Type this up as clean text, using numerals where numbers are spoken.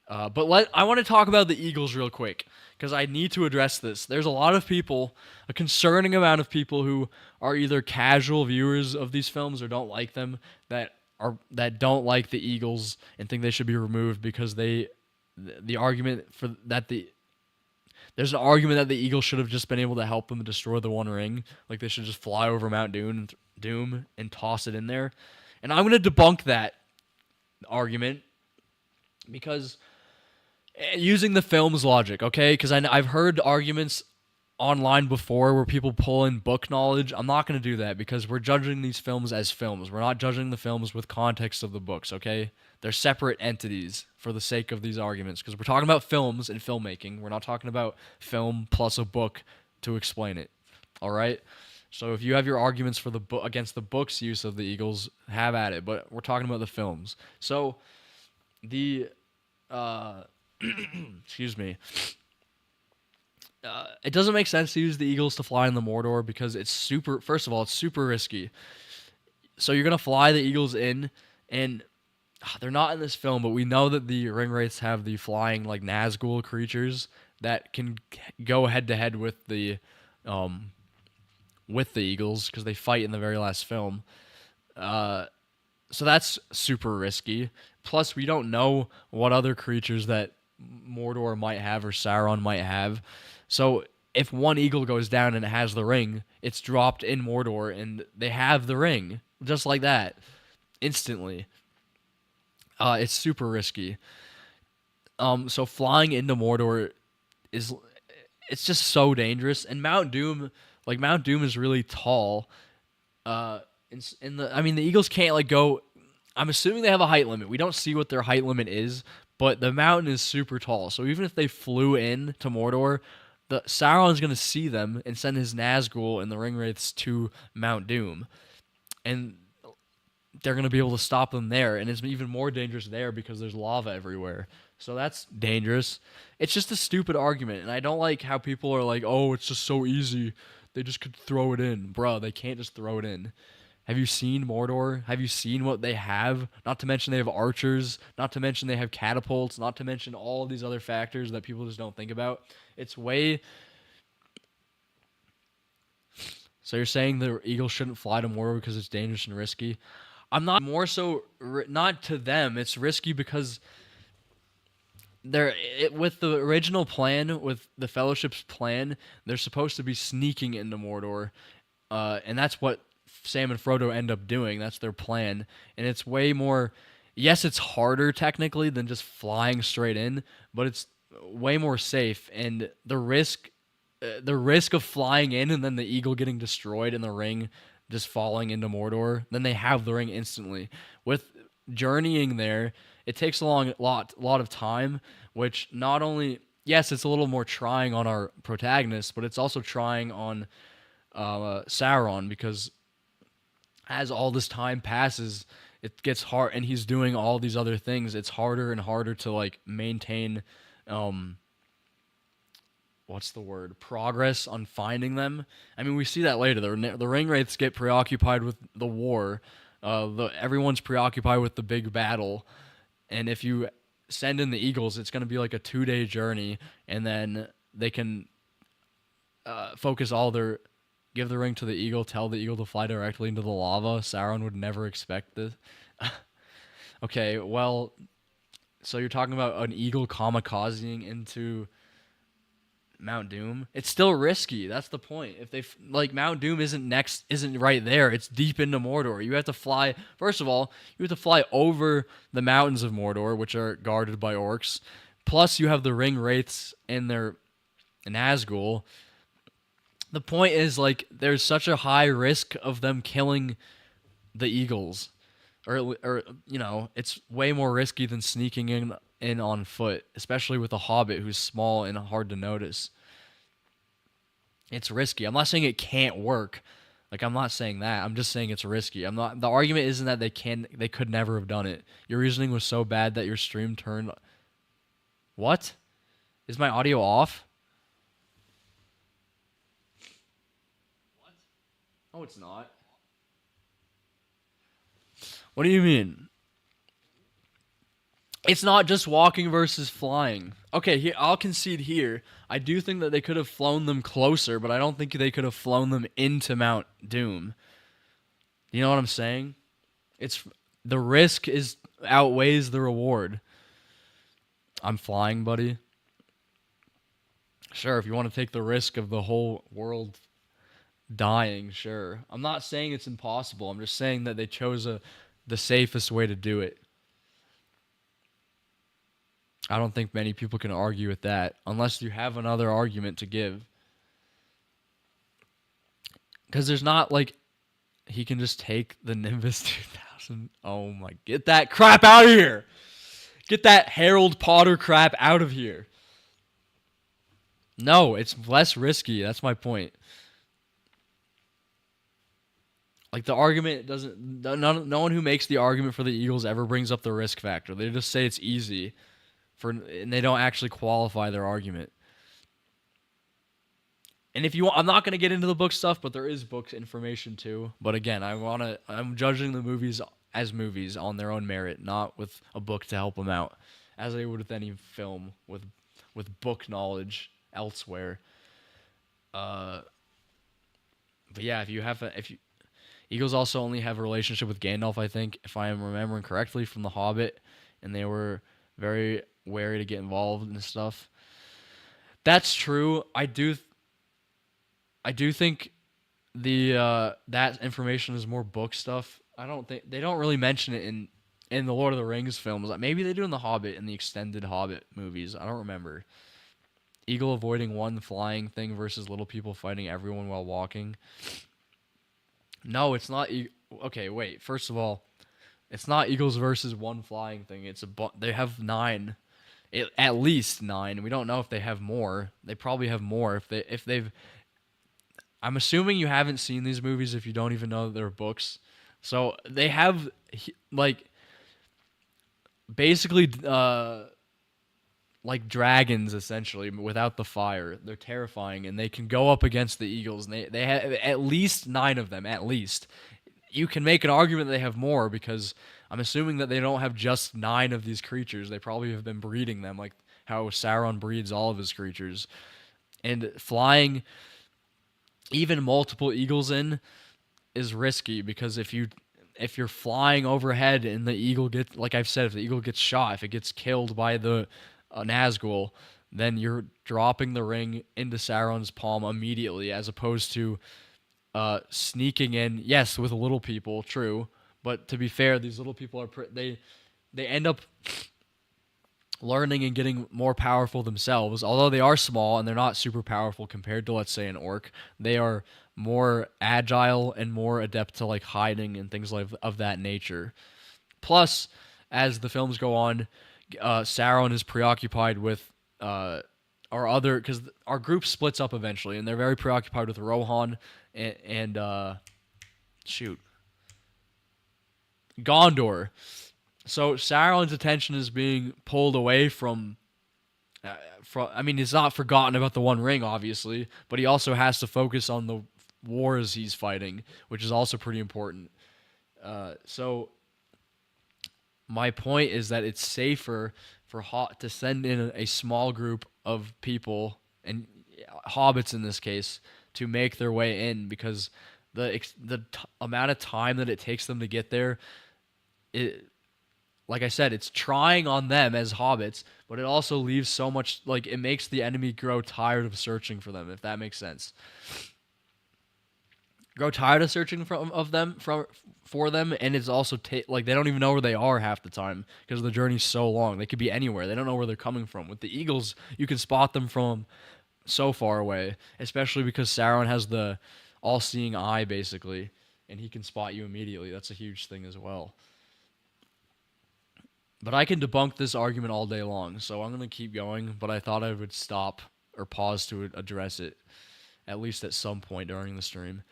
But I want to talk about the Eagles real quick because I need to address this. There's a lot of people, a concerning amount of people who are either casual viewers of these films or don't like them that don't like the Eagles and think they should be removed because the argument for that there's an argument that the Eagles should have just been able to help them destroy the One Ring, like they should just fly over Mount Doom and toss it in there, and I'm gonna debunk that argument because using the film's logic, okay? Because I've heard arguments online before where people pull in book knowledge. I'm not going to do that because we're judging these films as films. We're not judging the films with context of the books, okay? They're separate entities for the sake of these arguments because we're talking about films and filmmaking. We're not talking about film plus a book to explain it. All right? So if you have your arguments for the book against the book's use of the Eagles, have at it, but we're talking about the films. So the excuse me. It doesn't make sense to use the Eagles to fly in the Mordor because it's super. First of all, it's super risky. So you're gonna fly the Eagles in, and they're not in this film, but we know that the Ringwraiths have the flying like Nazgul creatures that can go head to head um with the Eagles because they fight in the very last film. So that's super risky. Plus, we don't know what other creatures that Mordor might have or Sauron might have. So if one eagle goes down and it has the ring, it's dropped in Mordor and they have the ring just like that instantly. It's super risky. So flying into Mordor is it's just so dangerous. And Mount Doom is really tall. I mean, the Eagles can't like go. I'm assuming they have a height limit. We don't see what their height limit is, but the mountain is super tall. So even if they flew in to Mordor, the Sauron's gonna see them and send his Nazgul and the Ringwraiths to Mount Doom, and they're gonna be able to stop them there. And it's even more dangerous there because there's lava everywhere. So that's dangerous. It's just a stupid argument, and I don't like how people are like, "Oh, it's just so easy. They just could throw it in, bro. They can't just throw it in." Have you seen Mordor? Have you seen what they have? Not to mention they have archers. Not to mention they have catapults. Not to mention all these other factors that people just don't think about. It's way. So you're saying the eagle shouldn't fly to Mordor because it's dangerous and risky? I'm not more so not to them. It's risky because with the original plan, with the Fellowship's plan, they're supposed to be sneaking into Mordor, and that's what Sam and Frodo end up doing. That's their plan, and it's way more. Yes, it's harder technically than just flying straight in, but it's way more safe. And the risk of flying in and then the eagle getting destroyed in the ring, just falling into Mordor, then they have the ring instantly. With journeying there, it takes a lot of time, which not only yes, it's a little more trying on our protagonist, but it's also trying on Sauron because as all this time passes, it gets hard, and he's doing all these other things. It's harder and harder to like maintain, um, what's the word? Progress on finding them. I mean, we see that later. The Ringwraiths get preoccupied with the war. Everyone's preoccupied with the big battle, and if you send in the Eagles, it's going to be like a 2 day journey, and then they can focus all their give the ring to the eagle, tell the eagle to fly directly into the lava. Sauron would never expect this. Okay, well, so you're talking about an eagle kamikazing into Mount Doom? It's still risky. That's the point. If they like Mount Doom isn't right there. It's deep into Mordor. You have to fly. First of all, you have to fly over the mountains of Mordor, which are guarded by orcs. Plus, you have the ring wraiths and their Nazgul. The point is like there's such a high risk of them killing the eagles, or it's way more risky than sneaking in on foot, especially with a hobbit who's small and hard to notice. It's risky. I'm not saying it can't work. Like I'm not saying that. I'm just saying it's risky. I'm not. The argument isn't that they could never have done it. Your reasoning was so bad that your stream turned. What? Is my audio off? Oh, it's not. What do you mean? It's not just walking versus flying. Okay, here I'll concede here. I do think that they could have flown them closer, but I don't think they could have flown them into Mount Doom. You know what I'm saying? It's the risk is outweighs the reward. I'm flying, buddy. Sure, if you want to take the risk of the whole world dying, sure. I'm not saying it's impossible. I'm just saying that they chose the safest way to do it. I don't think many people can argue with that unless you have another argument to give. Because there's not like he can just take the Nimbus 2000. Oh my, get that crap out of here. Get that Harold Potter crap out of here. No, it's less risky. That's my point. Like the argument doesn't. No one who makes the argument for the Eagles ever brings up the risk factor. They just say it's easy, and they don't actually qualify their argument. And if you want, I'm not gonna get into the book stuff, but there is book information too. But again, I'm judging the movies as movies on their own merit, not with a book to help them out, as I would with any film with book knowledge elsewhere. But yeah, if you Eagles also only have a relationship with Gandalf, I think, if I am remembering correctly from The Hobbit, and they were very wary to get involved and stuff. That's true. I do think the that information is more book stuff. I don't think they don't really mention it in the Lord of the Rings films. Maybe they do in The Hobbit in the extended Hobbit movies. I don't remember. Eagle avoiding one flying thing versus little people fighting everyone while walking. No, it's not. Okay, wait. First of all, it's not Eagles versus one flying thing. They have 9, at least 9. We don't know if they have more. They probably have more if they've. I'm assuming you haven't seen these movies if you don't even know that they're books. So they have like basically like dragons essentially without the fire. They're terrifying and they can go up against the Eagles, and they have at least 9 of them at least. You can make an argument that they have more because I'm assuming that they don't have just 9 of these creatures. They probably have been breeding them like how Sauron breeds all of his creatures. And flying even multiple eagles in is risky because if you're flying overhead and the eagle gets, like I've said, if the eagle gets shot, if it gets killed by the Nazgul, then you're dropping the ring into Sauron's palm immediately, as opposed to sneaking in. Yes, with little people, true, but to be fair, these little people are they end up learning and getting more powerful themselves. Although they are small and they're not super powerful compared to, let's say, an orc, they are more agile and more adept to like hiding and things like of that nature. Plus, as the films go on, Sauron is preoccupied with our other, because our group splits up eventually, and they're very preoccupied with Rohan and Gondor. So Sauron's attention is being pulled away from. I mean, he's not forgotten about the One Ring, obviously, but he also has to focus on the wars he's fighting, which is also pretty important. So my point is that it's safer for to send in a small group of people, and hobbits in this case, to make their way in, because the amount of time that it takes them to get there, like I said, it's trying on them as hobbits, but it also leaves so much, like, it makes the enemy grow tired of searching for them, if that makes sense. Grow tired of searching for them, and it's also like they don't even know where they are half the time because the journey's so long. They could be anywhere. They don't know where they're coming from. With the eagles, you can spot them from so far away, especially because Sauron has the all-seeing eye, basically, and he can spot you immediately. That's a huge thing as well. But I can debunk this argument all day long, so I'm going to keep going, but I thought I would stop or pause to address it, at least at some point during the stream.